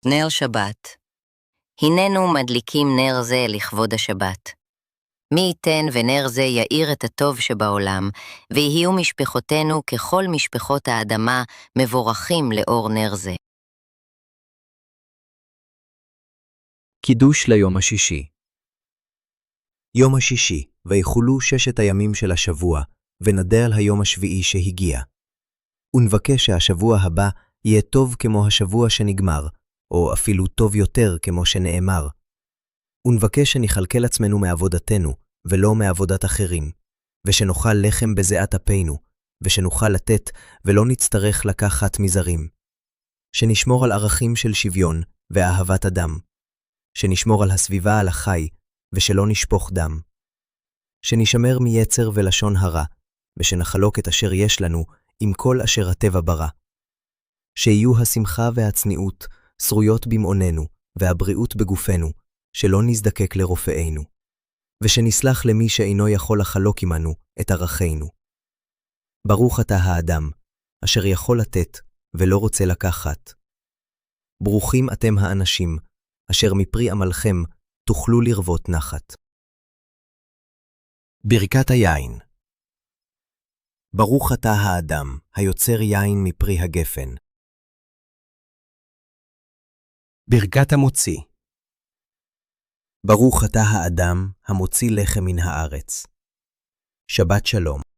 נר שבת. הננו מדליקים נר זה לכבוד השבת. מי ייתן ונר זה יאיר את הטוב שבעולם, ויהיו משפחותינו ככל משפחות האדמה מבורכים לאור נר זה. קידוש ליום השישי. יום השישי, ויחולו 6 הימים של השבוע, ונדע על היום השביעי שהגיע. ונבקש שהשבוע הבא יהיה טוב כמו השבוע שנגמר, או אפילו טוב יותר כמו שנאמר. ונבקש שנחלקל עצמנו מעבודתנו, ולא מעבודת אחרים, ושנאכל לחם בזיעת אפינו, ושנוכל לתת ולא נצטרך לקחת מזרים. שנשמור על ערכים של שוויון ואהבת אדם. שנשמור על הסביבה על החי, ושלא נשפוך דם. שנשמר מיצר ולשון הרע, ושנחלוק את אשר יש לנו עם כל אשר הטבע ברא. שיהיו השמחה והצניעות שרויות במעוננו, והבריאות בגופנו, שלא נזדקק לרופאינו. ושנסלח למי שאינו יכול לחלוק עמנו את ערכינו. ברוך אתה האדם, אשר יכול לתת ולא רוצה לקחת. ברוכים אתם האנשים, אשר מפרי עמלכם תוכלו לרוות נחת. ברכת היין. ברוך אתה האדם, היוצר יין מפרי הגפן. ברכת המוציא. ברוך אתה האדם, המוציא לחם מן הארץ. שבת שלום.